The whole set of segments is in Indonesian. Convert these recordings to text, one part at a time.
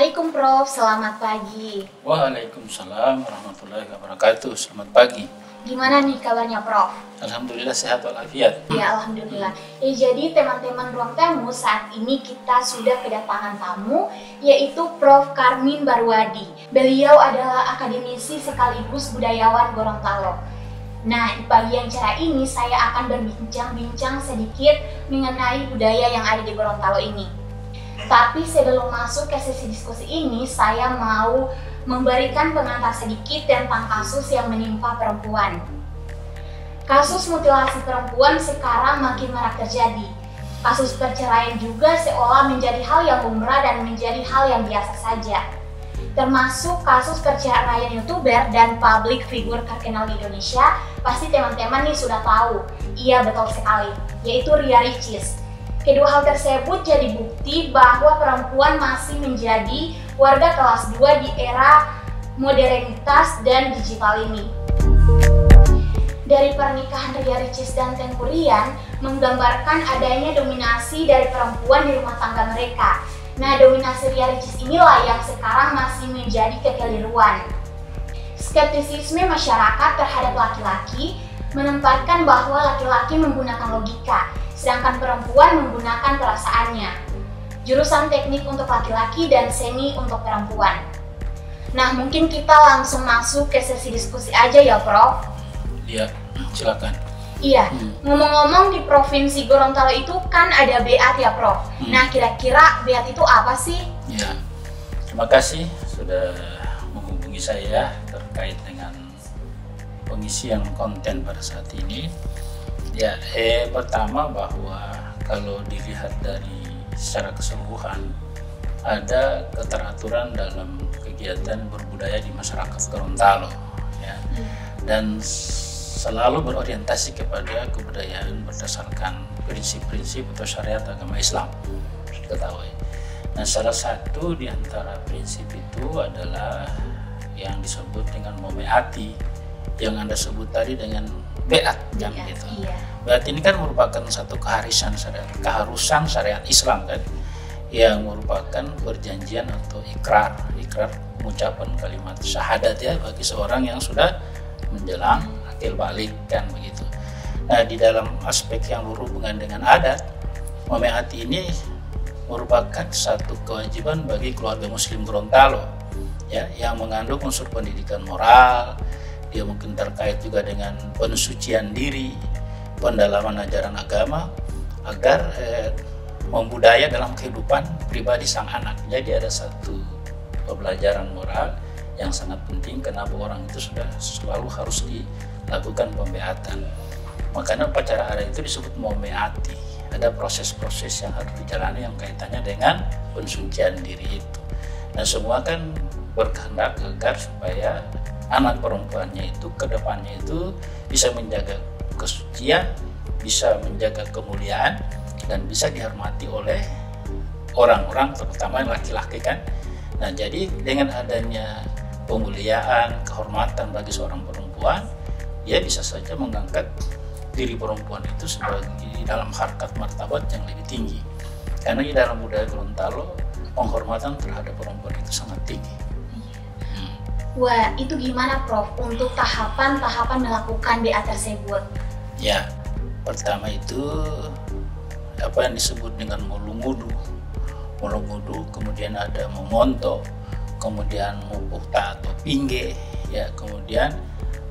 Assalamualaikum Prof, selamat pagi. Waalaikumsalam warahmatullahi wabarakatuh. Selamat pagi. Gimana nih kabarnya Prof? Alhamdulillah sehat walafiat. Ya, Alhamdulillah. Jadi teman-teman Ruang Tamu, saat ini kita sudah kedatangan tamu, yaitu Prof. Karmin Barwadi. Beliau adalah akademisi sekaligus budayawan Gorontalo. Nah, di pagi yang cerah ini saya akan berbincang-bincang sedikit mengenai budaya yang ada di Gorontalo ini. Tapi sebelum masuk ke sesi diskusi ini, saya mau memberikan pengantar sedikit tentang kasus yang menimpa perempuan. Kasus mutilasi perempuan sekarang makin marak terjadi. Kasus perceraian juga seolah menjadi hal yang lumrah dan menjadi hal yang biasa saja. Termasuk kasus perceraian YouTuber dan public figure terkenal di Indonesia, pasti teman-teman nih sudah tahu. Iya, betul sekali, yaitu Ria Ricis. Kedua hal tersebut jadi bukti bahwa perempuan masih menjadi warga kelas 2 di era modernitas dan digital ini. Dari pernikahan Ria Ricis dan Tengku Rian menggambarkan adanya dominasi dari perempuan di rumah tangga mereka. Nah, dominasi Ria Ricis inilah yang sekarang masih menjadi kekeliruan. Skeptisisme masyarakat terhadap laki-laki menempatkan bahwa laki-laki menggunakan logika, sedangkan perempuan menggunakan perasaannya. Jurusan teknik untuk laki-laki dan seni untuk perempuan. Nah, mungkin kita langsung masuk ke sesi diskusi aja ya, Prof. Iya, silakan. Iya, ngomong-ngomong di Provinsi Gorontalo itu kan ada BEAT ya, Prof. Nah, kira-kira BEAT itu apa sih? Ya, terima kasih sudah menghubungi saya terkait dengan pengisian konten pada saat ini. Ya, pertama bahwa kalau dilihat dari secara keseluruhan ada keteraturan dalam kegiatan berbudaya di masyarakat Gorontalo, ya, dan selalu berorientasi kepada kebudayaan berdasarkan prinsip-prinsip atau syariat agama Islam. Ketahui. Nah, salah satu di antara prinsip itu adalah yang disebut dengan Momeati, yang Anda sebut tadi dengan BEAT, kan gitu. Iya. BEAT ini kan merupakan satu keharusan syariat Islam kan, yang merupakan perjanjian atau ikrar pengucapan kalimat syahadat ya bagi seorang yang sudah menjelang akil balik kan begitu. Nah, di dalam aspek yang berhubungan dengan adat, Momeati ini merupakan satu kewajiban bagi keluarga Muslim Gorontalo ya, yang mengandung unsur pendidikan moral. Dia mungkin terkait juga dengan pensucian diri, pendalaman ajaran agama agar membudaya dalam kehidupan pribadi sang anak. Jadi ada satu pembelajaran moral yang sangat penting kenapa orang itu sudah selalu harus dilakukan pembeatan. Makanya upacara adat itu disebut Momeati. Ada proses-proses yang harus dijalani yang kaitannya dengan pensucian diri itu. Nah, semua kan berkehendak agar supaya anak perempuannya itu ke depannya itu bisa menjaga kesucian, bisa menjaga kemuliaan, dan bisa dihormati oleh orang-orang terutama laki-laki kan. Nah, jadi dengan adanya pemuliaan, kehormatan bagi seorang perempuan, dia bisa saja mengangkat diri perempuan itu sebagai dalam harkat martabat yang lebih tinggi. Karena di dalam budaya Gorontalo, penghormatan terhadap perempuan itu sangat tinggi. Wah, itu gimana Prof untuk tahapan-tahapan melakukan BEAT tersebut? Ya, pertama itu apa yang disebut dengan mulungudu, kemudian ada memonto, kemudian mupukta atau pingge, ya, kemudian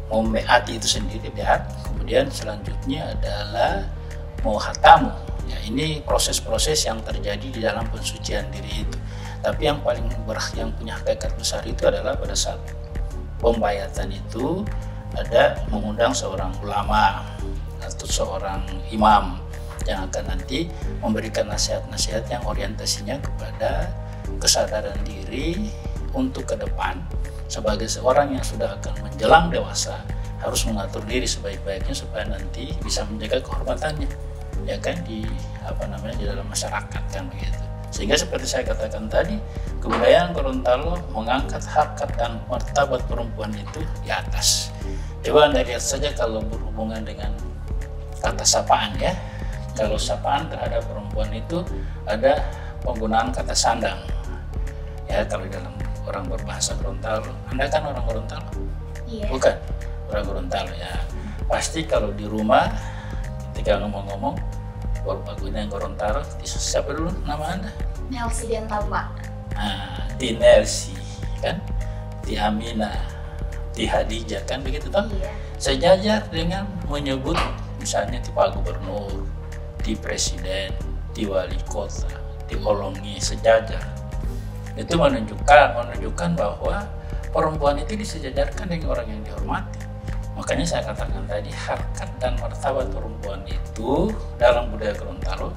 Momeati itu sendiri BEAT, kemudian selanjutnya adalah mohatamu. Ya, ini proses-proses yang terjadi di dalam pensucian diri itu. Tapi yang paling yang punya hakikat besar itu adalah pada saat pembayatan itu ada mengundang seorang ulama atau seorang imam yang akan nanti memberikan nasihat-nasihat yang orientasinya kepada kesadaran diri untuk ke depan sebagai seorang yang sudah akan menjelang dewasa harus mengatur diri sebaik-baiknya supaya nanti bisa menjaga kehormatannya ya kan di di dalam masyarakat kan begitu. Sehingga seperti saya katakan tadi, kebudayaan Gorontalo mengangkat harkat dan martabat perempuan itu di atas. Coba Anda lihat saja kalau berhubungan dengan kata sapaan ya. Kalau sapaan terhadap perempuan itu ada penggunaan kata sandang. Ya, ya kalau dalam orang berbahasa Gorontalo. Anda kan orang Gorontalo? Iya. Bukan orang Gorontalo ya. Pasti kalau di rumah ketika ngomong-ngomong Baguina yang Gorontalo, siapa dulu nama Anda? Nelsi Dental, Pak. Nah, di Nelsi kan, di Amina, di Hadijah kan begitu toh? Iya. Sejajar dengan menyebut misalnya di Pak Gubernur, di Presiden, di Wali Kota, di Olongi, sejajar. Itu menunjukkan bahwa perempuan itu disejajarkan dengan orang yang dihormati. Makanya saya katakan tadi, harkat dan martabat perempuan itu dalam budaya Gorontalo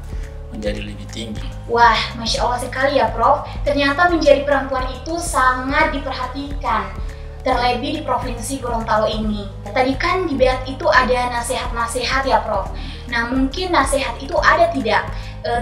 menjadi lebih tinggi. Wah, Masya Allah sekali ya Prof. Ternyata menjadi perempuan itu sangat diperhatikan, terlebih di Provinsi Gorontalo ini. Tadi kan di BEAT itu ada nasihat-nasihat ya Prof. Nah mungkin nasihat itu ada tidak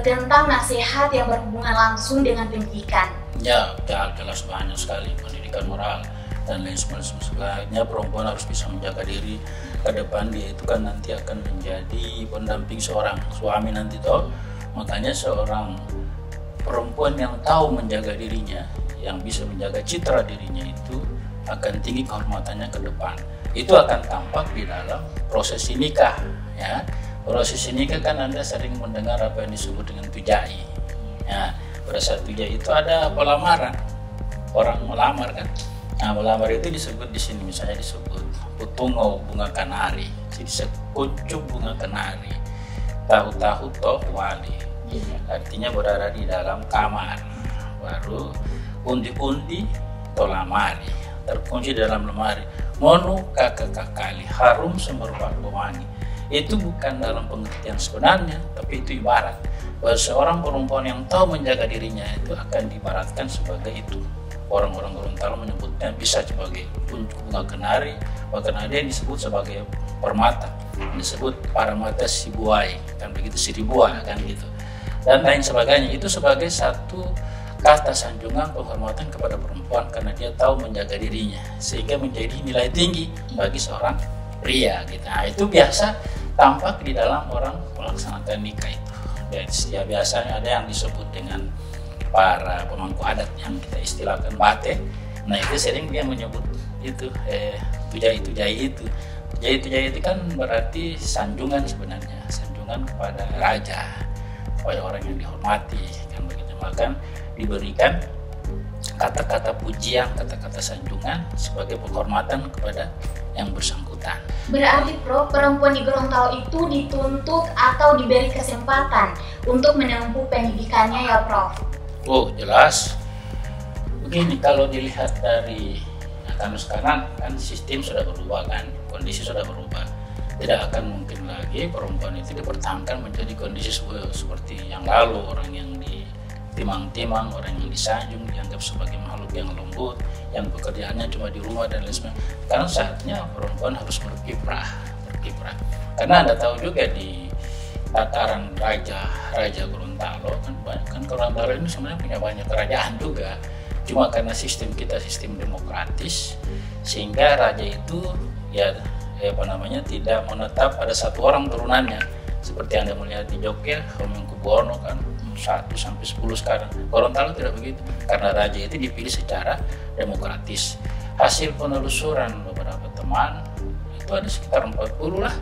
tentang nasihat yang berhubungan langsung dengan pendidikan? Ya, jelas banyak sekali, pendidikan moral dan lain sebagainya. Perempuan harus bisa menjaga diri ke depan, dia itu kan nanti akan menjadi pendamping seorang suami nanti toh. Makanya seorang perempuan yang tahu menjaga dirinya, yang bisa menjaga citra dirinya itu akan tinggi kehormatannya ke depan. Itu akan tampak di dalam prosesi nikah ya. Prosesi nikah kan Anda sering mendengar apa yang disebut dengan tujai. Ya, pada saat tujai itu ada pelamaran, orang melamar kan. Nah, melamar itu disebut di sini misalnya disebut putungo bunga kanari, jadi sekuncup bunga kanari, tahu-tahu toh wali. Artinya berada di dalam kamar. Baru undi-undi toh lamari, terkunci dalam lemari. Monu kakak-kakali, harum semerbak wangi. Itu bukan dalam pengertian sebenarnya, tapi itu ibarat bahwa seorang perempuan yang tahu menjaga dirinya itu akan diibaratkan sebagai itu. Orang-orang Gorontalo menyebutnya bisa sebagai kuncup bunga kenari, bahkan ada yang disebut sebagai permata, disebut paramata sibuai, kan begitu, siribua kan gitu, dan lain sebagainya. Itu sebagai satu kata sanjungan penghormatan kepada perempuan karena dia tahu menjaga dirinya, sehingga menjadi nilai tinggi bagi seorang pria gitu. Nah, itu biasa tampak di dalam orang melaksanakan nikah itu. Ya, biasanya ada yang disebut dengan para pemangku adat yang kita istilahkan bate. Nah itu sering dia menyebut itu tujai itu kan berarti sanjungan sebenarnya, sanjungan kepada raja, kepada orang yang dihormati kan begitu. Maka diberikan kata-kata pujian, kata-kata sanjungan sebagai penghormatan kepada yang bersangkutan. Berarti Prof, perempuan di Gorontalo itu dituntut atau diberi kesempatan untuk menempuh pendidikannya ya Prof? Oh jelas. Begini, kalau dilihat dari karena sekarang kan sistem sudah berubah kan, kondisi sudah berubah. Tidak akan mungkin lagi perempuan itu dipertahankan menjadi kondisi seperti yang lalu, orang yang ditimang-timang, orang yang disanjung, dianggap sebagai makhluk yang lembut, yang pekerjaannya cuma di rumah dan lain sebagainya. Karena saatnya perempuan harus berkiprah. Karena Anda tahu juga di tataran raja Gorontalo kan Gorontalo ini sebenarnya punya banyak kerajaan juga. Cuma karena sistem kita sistem demokratis, sehingga raja itu tidak menetap pada satu orang turunannya. Seperti Anda melihat di Jogja, Hamengkubuwono kan 1 sampai 10 sekarang. Gorontalo tidak begitu, karena raja itu dipilih secara demokratis. Hasil penelusuran beberapa teman itu ada sekitar 40 lah.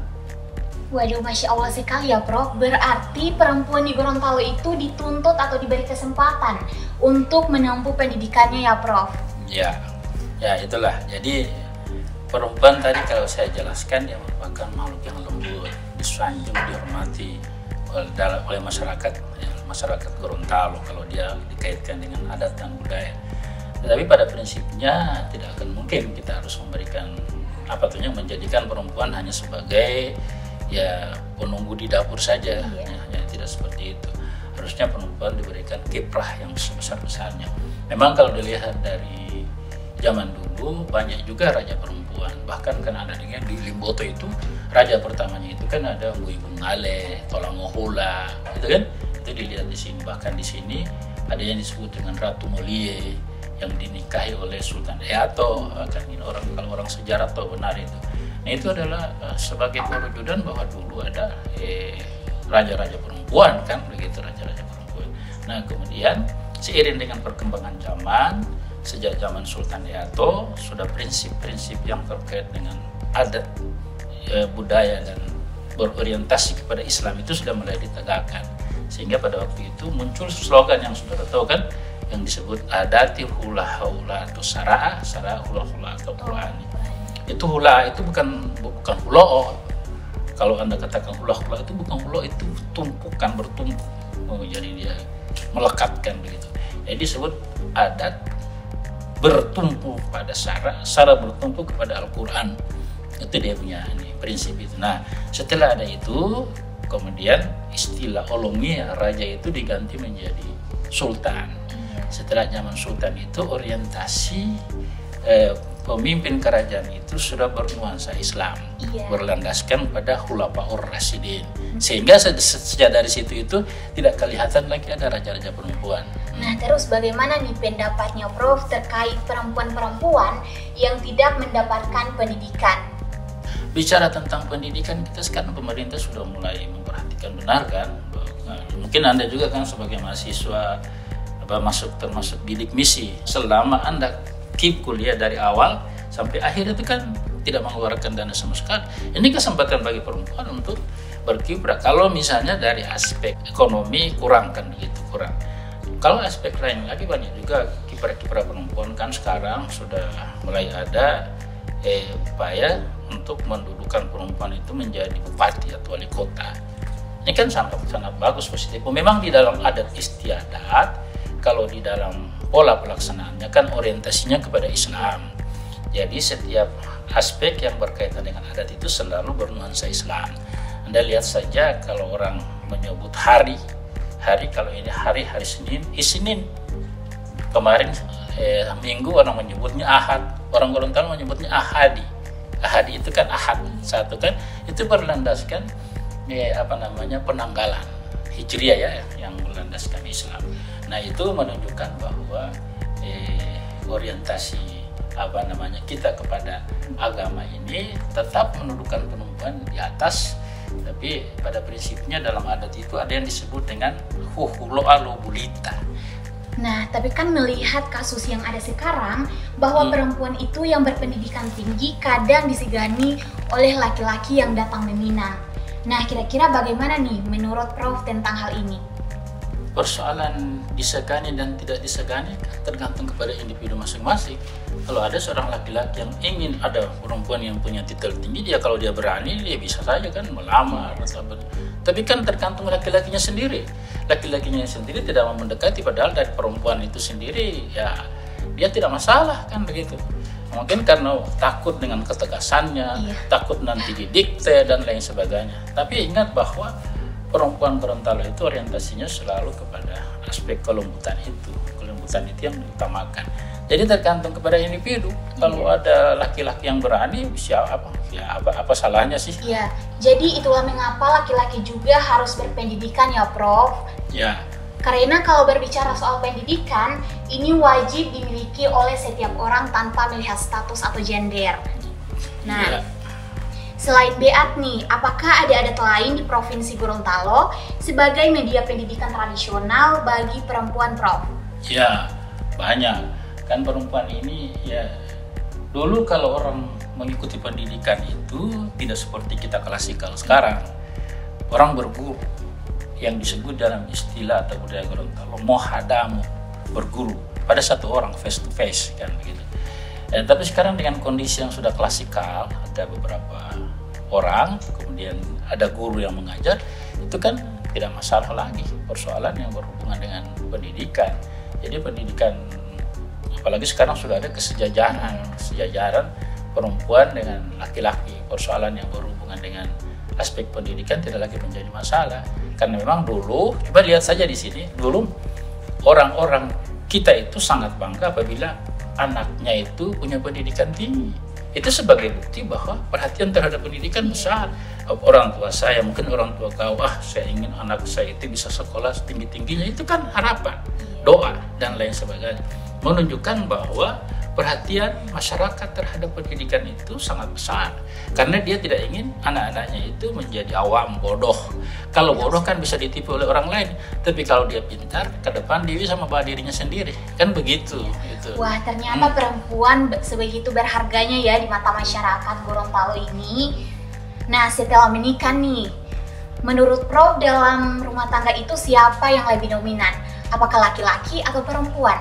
Waduh, Masya Allah sekali ya Prof. Berarti perempuan di Gorontalo itu dituntut atau diberi kesempatan untuk menempuh pendidikannya ya Prof? Ya itulah. Jadi perempuan tadi kalau saya jelaskan dia merupakan makhluk yang lembut, disanjung, dihormati oleh masyarakat Gorontalo kalau dia dikaitkan dengan adat dan budaya. Tetapi pada prinsipnya tidak akan mungkin kita harus memberikan menjadikan perempuan hanya sebagai penunggu di dapur saja. Tidak seperti itu. Harusnya perempuan diberikan kiprah yang sebesar-besarnya. Memang kalau dilihat dari zaman dulu banyak juga raja perempuan, bahkan kan ada dengan di Limboto itu raja pertamanya itu kan ada Mbui Bungale, Tolangohula, gitu kan? Itu dilihat di sini. Bahkan di sini ada yang disebut dengan Ratu Molie yang dinikahi oleh Sultan Eato, kan ini kalau orang sejarah tahu benar itu. Nah itu adalah sebagai perwujudan bahwa dulu ada raja-raja perempuan kan begitu, raja-raja perempuan. Nah kemudian seiring dengan perkembangan zaman, sejak zaman Sultan Eato sudah prinsip-prinsip yang terkait dengan adat, budaya dan berorientasi kepada Islam itu sudah mulai ditegakkan, sehingga pada waktu itu muncul slogan yang sudah tahu kan, yang disebut adati hula hula atau sara hula hula atau Qurani. Itu hula itu bukan hulo. Kalau Anda katakan hula itu bukan hulo, itu tumpukan, bertumpuk. Jadi dia melekatkan begitu. Jadi disebut adat bertumpu pada sara bertumpu kepada Al-Quran. Itu dia punya prinsip itu. Nah, setelah ada itu, kemudian istilah Olomia, raja itu diganti menjadi sultan. Setelah zaman sultan itu orientasi pemimpin kerajaan itu sudah bernuansa Islam, berlandaskan pada Khulafaur Rasyidin, sehingga sejak dari situ itu tidak kelihatan lagi ada raja-raja perempuan. Nah, terus bagaimana nih pendapatnya Prof terkait perempuan-perempuan yang tidak mendapatkan pendidikan? Bicara tentang pendidikan, kita sekarang pemerintah sudah mulai memperhatikan, benar kan? Nah, mungkin Anda juga kan sebagai mahasiswa termasuk bidik misi, selama Anda keep kuliah dari awal sampai akhir itu kan tidak mengeluarkan dana sama sekali. Ini kesempatan bagi perempuan untuk berkiprah. Kalau misalnya dari aspek ekonomi kurang kan begitu, kurang. Kalau aspek lain lagi banyak juga kiprah-kiprah perempuan kan sekarang sudah mulai ada upaya untuk mendudukan perempuan itu menjadi bupati atau wali kota. Ini kan sangat bagus, positif. Memang di dalam adat istiadat, kalau di dalam pola pelaksanaannya kan orientasinya kepada Islam. Jadi setiap aspek yang berkaitan dengan adat itu selalu bernuansa Islam. Anda lihat saja kalau orang menyebut hari kalau ini hari Senin. Kemarin Minggu orang menyebutnya Ahad, orang Gorontalo menyebutnya Ahadi. Ahadi itu kan Ahad satu kan, itu berlandaskan penanggalan Hijriah ya, yang berlandaskan Islam. Nah, itu menunjukkan bahwa orientasi kita kepada agama ini tetap menundukkan perempuan di atas, tapi pada prinsipnya dalam adat itu ada yang disebut dengan huhuloa lobulita. Nah, tapi kan melihat kasus yang ada sekarang bahwa perempuan itu yang berpendidikan tinggi kadang disegani oleh laki-laki yang datang meminang. Nah, kira-kira bagaimana nih menurut Prof tentang hal ini? Persoalan disegani dan tidak disegani tergantung kepada individu masing-masing. Kalau ada seorang laki-laki yang ingin ada perempuan yang punya titel tinggi, kalau dia berani, dia bisa saja kan melamar. Tapi kan tergantung laki-lakinya sendiri. Laki-lakinya sendiri tidak mau mendekati, padahal dari perempuan itu sendiri ya dia tidak masalah kan begitu. Mungkin karena takut dengan ketegasannya, takut nanti didikte dan lain sebagainya. Tapi ingat bahwa perempuan Gorontalo itu orientasinya selalu kepada aspek kelembutan itu yang diutamakan. Jadi tergantung kepada individu. Kalau ada laki-laki yang berani, apa salahnya sih? Iya. Jadi itulah mengapa laki-laki juga harus berpendidikan ya, Prof. Ya. Karena kalau berbicara soal pendidikan, ini wajib dimiliki oleh setiap orang tanpa melihat status atau gender. Nah, selain BEAT nih, apakah ada adat lain di Provinsi Gorontalo sebagai media pendidikan tradisional bagi perempuan, Prof? Ya, banyak. Kan perempuan ini ya, dulu kalau orang mengikuti pendidikan itu tidak seperti kita klasikal. Sekarang orang berguru, yang disebut dalam istilah atau budaya Gorontalo mohadamu, berguru pada satu orang face to face kan begitu. Tapi sekarang dengan kondisi yang sudah klasikal, ada beberapa orang, kemudian ada guru yang mengajar, itu kan tidak masalah lagi persoalan yang berhubungan dengan pendidikan. Jadi pendidikan, apalagi sekarang sudah ada kesejajaran perempuan dengan laki-laki, persoalan yang berhubungan dengan aspek pendidikan tidak lagi menjadi masalah. Karena memang dulu, coba lihat saja di sini, dulu orang-orang kita itu sangat bangga apabila anaknya itu punya pendidikan tinggi. Itu sebagai bukti bahwa perhatian terhadap pendidikan besar. Orang tua saya, mungkin orang tua kau, saya ingin anak saya itu bisa sekolah setinggi-tingginya, itu kan harapan, doa dan lain sebagainya. Menunjukkan bahwa perhatian masyarakat terhadap pendidikan itu sangat besar, karena dia tidak ingin anak-anaknya itu menjadi awam, bodoh. Kalau bodoh kan bisa ditipu oleh orang lain, tapi kalau dia pintar, ke depan dia bisa membawa dirinya sendiri, kan begitu. Gitu. Wah, ternyata perempuan sebegitu berharganya ya di mata masyarakat Gorontalo ini. Nah, setelah menikah nih, menurut Prof, dalam rumah tangga itu siapa yang lebih dominan? Apakah laki-laki atau perempuan?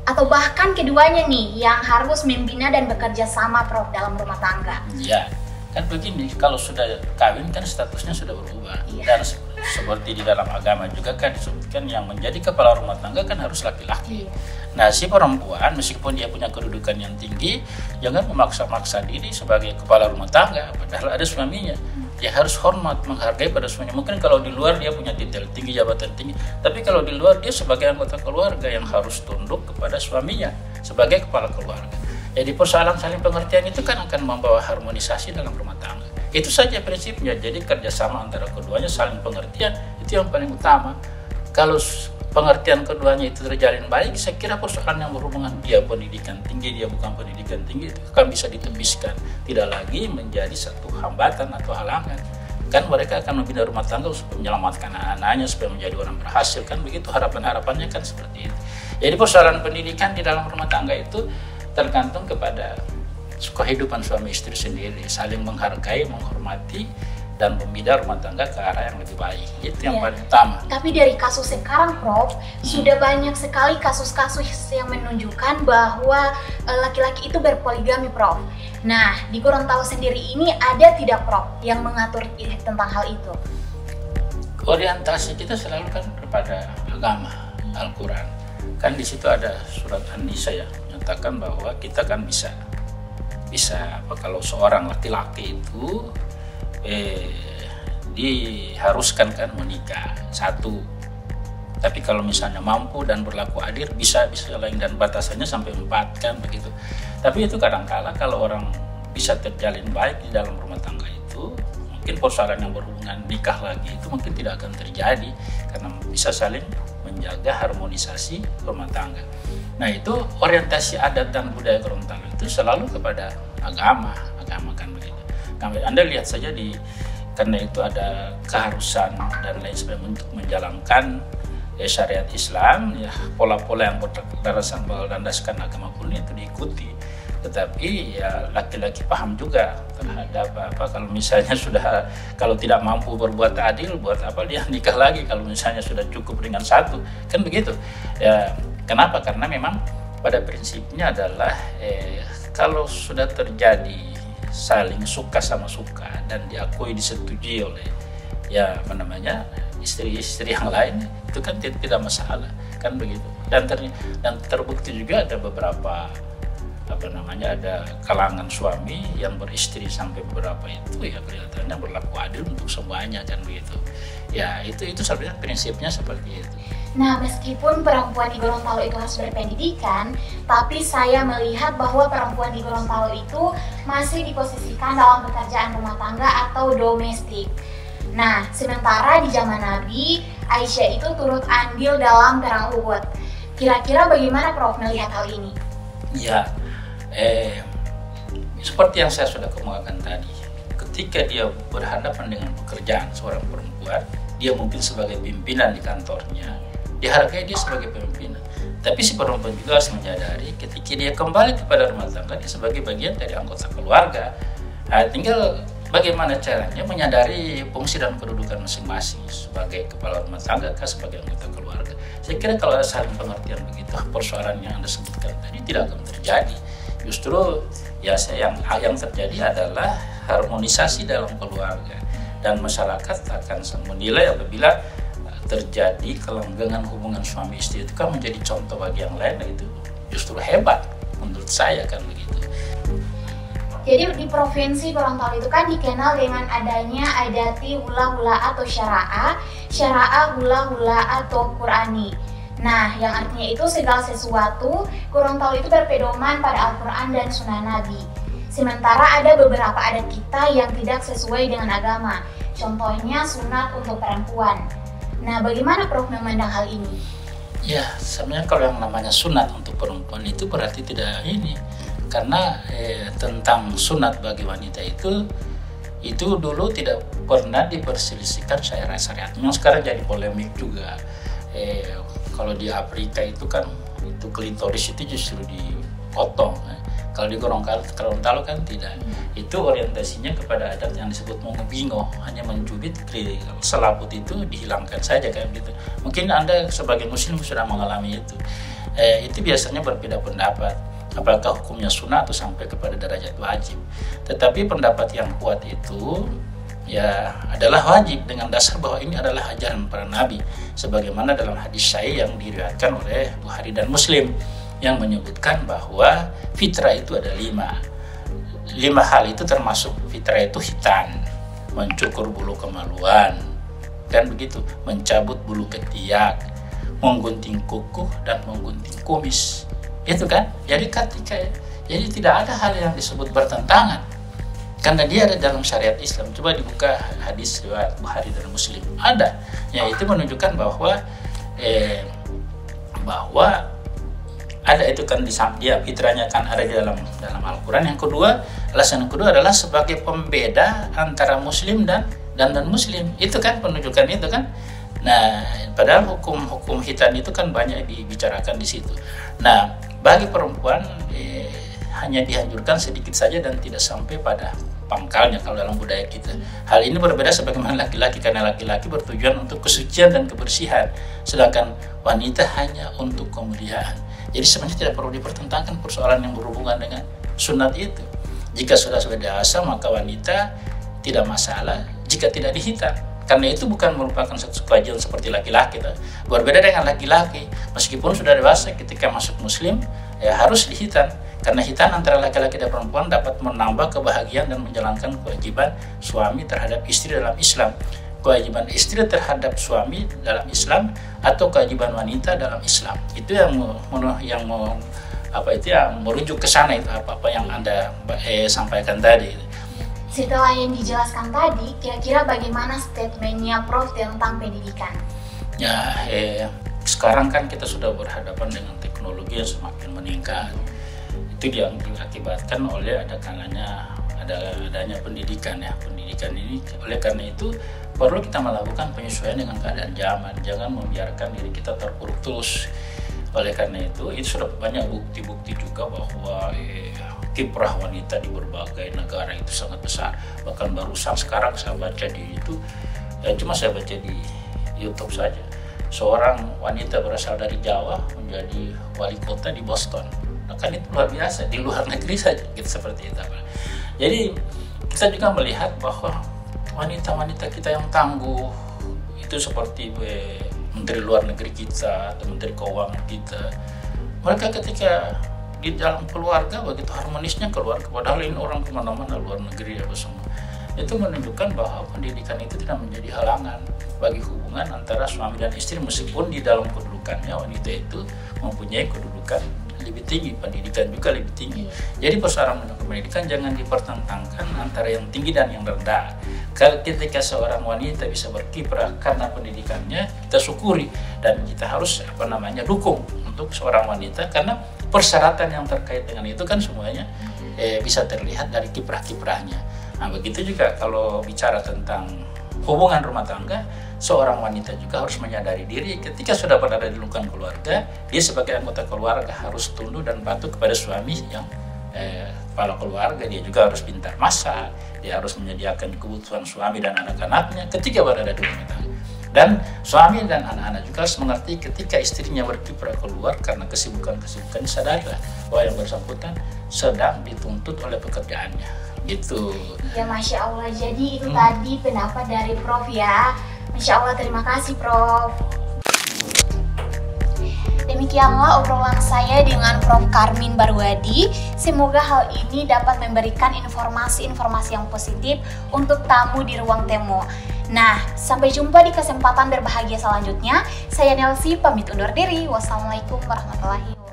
Atau bahkan keduanya nih yang harus membina dan bekerja sama, Prof, dalam rumah tangga? Ya, kan begini, kalau sudah kawin kan statusnya sudah berubah. Dan seperti di dalam agama juga kan disebutkan yang menjadi kepala rumah tangga kan harus laki-laki. Nah, si perempuan meskipun dia punya kedudukan yang tinggi, jangan memaksa-maksa diri sebagai kepala rumah tangga, padahal ada suaminya. Ya harus hormat, menghargai pada suaminya. Mungkin kalau di luar dia punya titel tinggi, jabatan tinggi, tapi kalau di luar dia sebagai anggota keluarga yang harus tunduk kepada suaminya sebagai kepala keluarga. Jadi persoalan saling pengertian itu kan akan membawa harmonisasi dalam rumah tangga. Itu saja prinsipnya. Jadi kerjasama antara keduanya, saling pengertian, itu yang paling utama. Kalau pengertian keduanya itu terjalin baik, saya kira persoalan yang berhubungan dia pendidikan tinggi, dia bukan pendidikan tinggi, itu akan bisa ditebiskan, tidak lagi menjadi satu hambatan atau halangan. Kan mereka akan membina rumah tangga supaya menyelamatkan anak-anaknya, supaya menjadi orang berhasil, kan begitu harapan-harapannya kan seperti itu. Jadi persoalan pendidikan di dalam rumah tangga itu tergantung kepada kehidupan suami istri sendiri, saling menghargai, menghormati, dan membina rumah tangga ke arah yang lebih baik. Itu yang paling utama. Tapi dari kasus sekarang, Prof, sudah banyak sekali kasus-kasus yang menunjukkan bahwa laki-laki itu berpoligami, Prof. Nah, di Gorontalo sendiri ini ada tidak, Prof, yang mengatur tentang hal itu? Orientasi kita selalu kan kepada agama, Al-Quran. Kan di situ ada surat An-Nisa ya, menyatakan bahwa kita kan bisa kalau seorang laki-laki itu diharuskan kan menikah satu, tapi kalau misalnya mampu dan berlaku adil bisa lain, dan batasannya sampai 4 kan begitu. Tapi itu kadang-kala kalau orang bisa terjalin baik di dalam rumah tangga itu, mungkin persoalan yang berhubungan nikah lagi itu mungkin tidak akan terjadi karena bisa saling menjaga harmonisasi rumah tangga. Nah, itu orientasi adat dan budaya Gorontalo itu selalu kepada agama kan begitu. Anda lihat saja karena itu ada keharusan dan lain sebagainya untuk menjalankan syariat Islam, ya pola-pola yang berlandaskan agama pun itu diikuti. Tetapi ya laki-laki paham juga terhadap kalau misalnya kalau tidak mampu berbuat adil, buat apa dia nikah lagi kalau misalnya sudah cukup dengan satu, kan begitu. Ya, kenapa? Karena memang pada prinsipnya adalah kalau sudah terjadi saling suka sama suka dan diakui, disetujui oleh istri-istri yang lain, itu kan tidak masalah, kan begitu. Dan terbukti juga ada beberapa ada kalangan suami yang beristri sampai beberapa itu ya kelihatannya berlaku adil untuk semuanya, kan begitu. Ya itu sebenarnya prinsipnya seperti itu. Nah, meskipun perempuan di Gorontalo itu harus berpendidikan, tapi saya melihat bahwa perempuan di Gorontalo itu masih diposisikan dalam pekerjaan rumah tangga atau domestik. Nah, sementara di zaman Nabi, Aisyah itu turut andil dalam perang Uhud. Kira-kira bagaimana, Prof, melihat hal ini? Ya, seperti yang saya sudah kemukakan tadi, ketika dia berhadapan dengan pekerjaan seorang perempuan, dia mungkin sebagai pimpinan di kantornya, dihargai dia sebagai pimpinan. Tapi si perempuan juga harus menyadari ketika dia kembali kepada rumah tangga, dia sebagai bagian dari anggota keluarga. Nah, tinggal bagaimana caranya menyadari fungsi dan kedudukan masing-masing sebagai kepala rumah tangga, sebagai anggota keluarga. Saya kira kalau ada saling pengertian begitu, persoalan yang Anda sebutkan tadi tidak akan terjadi. Justru ya yang terjadi adalah harmonisasi dalam keluarga, dan masyarakat akan menilai apabila terjadi kelanggengan hubungan suami istri itu kan menjadi contoh bagi yang lain, itu justru hebat menurut saya, kan begitu. Jadi di provinsi Gorontalo itu kan dikenal dengan adanya adati hula-hula atau syara'a hula-hula atau Qur'ani. Nah, yang artinya itu segala sesuatu, Gorontalo itu berpedoman pada Al-Quran dan Sunnah Nabi. Sementara ada beberapa adat kita yang tidak sesuai dengan agama, contohnya sunat untuk perempuan. Nah, bagaimana Prof memandang hal ini? Ya, sebenarnya kalau yang namanya sunat untuk perempuan itu berarti tidak ini, karena tentang sunat bagi wanita itu dulu tidak pernah diperselisihkan syariat. Yang sekarang jadi polemik juga. Kalau di Afrika itu kan itu klitoris itu justru dipotong. Kalau di Gorontalo kan tidak. Itu orientasinya kepada adat yang disebut mongebingo, hanya mencubit selaput itu dihilangkan saja kayak gitu. Mungkin Anda sebagai muslim sudah mengalami itu. Itu biasanya berbeda pendapat. Apakah hukumnya sunnah atau sampai kepada derajat wajib. Tetapi pendapat yang kuat itu ya adalah wajib dengan dasar bahwa ini adalah ajaran para nabi, sebagaimana dalam hadis sahih yang diriwayatkan oleh Bukhari dan Muslim yang menyebutkan bahwa fitrah itu ada 5 hal. Itu termasuk fitrah itu khitan, mencukur bulu kemaluan, dan begitu, mencabut bulu ketiak, menggunting kuku dan menggunting kumis. Itu kan, jadi tidak ada hal yang disebut bertentangan karena dia ada dalam syariat Islam. Coba dibuka hadis riwayat Bukhari dan Muslim, ada yang itu menunjukkan bahwa ada itu kan dia fitrahnya kan ada di dalam Al-Quran. Yang kedua, alasan yang kedua adalah sebagai pembeda antara muslim dan muslim. Itu kan penunjukan itu kan. Nah, padahal hukum khitan itu kan banyak dibicarakan di situ. Nah, bagi perempuan hanya dianjurkan sedikit saja dan tidak sampai pada pangkalnya kalau dalam budaya kita. Hal ini berbeda sebagaimana laki-laki, karena laki-laki bertujuan untuk kesucian dan kebersihan, sedangkan wanita hanya untuk kemuliaan. Jadi sebenarnya tidak perlu dipertentangkan persoalan yang berhubungan dengan sunat itu. Jika sudah dewasa maka wanita tidak masalah jika tidak dihitan. Karena itu bukan merupakan satu kewajiban seperti laki-laki. Berbeda dengan laki-laki, meskipun sudah dewasa ketika masuk muslim ya harus dihitan. Karena hitan antara laki-laki dan perempuan dapat menambah kebahagiaan dan menjalankan kewajiban suami terhadap istri dalam Islam. Kewajiban istri terhadap suami dalam Islam atau kewajiban wanita dalam Islam. Itu yang merujuk ke sana, itu apa yang Anda sampaikan tadi. Setelah yang dijelaskan tadi, kira-kira bagaimana statementnya Prof tentang pendidikan? Ya, sekarang kan kita sudah berhadapan dengan teknologi yang semakin meningkat. Itu yang diakibatkan oleh adanya pendidikan ya. Pendidikan ini oleh karena itu perlu kita melakukan penyesuaian dengan keadaan zaman. Jangan membiarkan diri kita terpuruk terus. Oleh karena itu sudah banyak bukti-bukti juga bahwa kiprah wanita di berbagai negara itu sangat besar. Bahkan barusan sekarang saya baca saya baca di YouTube saja, seorang wanita berasal dari Jawa menjadi wali kota di Boston. Nah, kan itu luar biasa, di luar negeri saja gitu, seperti itu. Jadi kita juga melihat bahwa wanita-wanita kita yang tangguh itu seperti Menteri Luar Negeri kita atau Menteri Keuangan kita, mereka ketika di dalam keluarga begitu harmonisnya keluarga, padahal ini orang kemana-mana luar negeri apa semua. Itu menunjukkan bahwa pendidikan itu tidak menjadi halangan bagi hubungan antara suami dan istri, meskipun di dalam kedudukannya wanita itu mempunyai kedudukan lebih tinggi, pendidikan juga lebih tinggi. Jadi persoalan pendidikan jangan dipertentangkan antara yang tinggi dan yang rendah. Ketika seorang wanita bisa berkiprah karena pendidikannya, kita syukuri dan kita harus dukung untuk seorang wanita, karena persyaratan yang terkait dengan itu kan semuanya bisa terlihat dari kiprah-kiprahnya. Nah, begitu juga kalau bicara tentang hubungan rumah tangga, seorang wanita juga harus menyadari diri ketika sudah berada di lingkungan keluarga, dia sebagai anggota keluarga harus tunduk dan patuh kepada suami yang kepala keluarga. Dia juga harus pintar masak, dia harus menyediakan kebutuhan suami dan anak-anaknya ketika berada di rumah tangga. Dan suami dan anak-anak juga harus mengerti ketika istrinya berkiprah keluar karena kesibukan-kesibukan, sadarlah bahwa yang bersangkutan sedang dituntut oleh pekerjaannya. Gitu. Ya, Masya Allah. Jadi itu tadi pendapat dari Prof ya. Masya Allah, terima kasih Prof. Demikianlah obrolan saya dengan Prof Karmin Barwadi. Semoga hal ini dapat memberikan informasi-informasi yang positif untuk tamu di ruang temu. Nah, sampai jumpa di kesempatan berbahagia selanjutnya. Saya Nelsi pamit undur diri. Wassalamualaikum warahmatullahi wabarakatuh.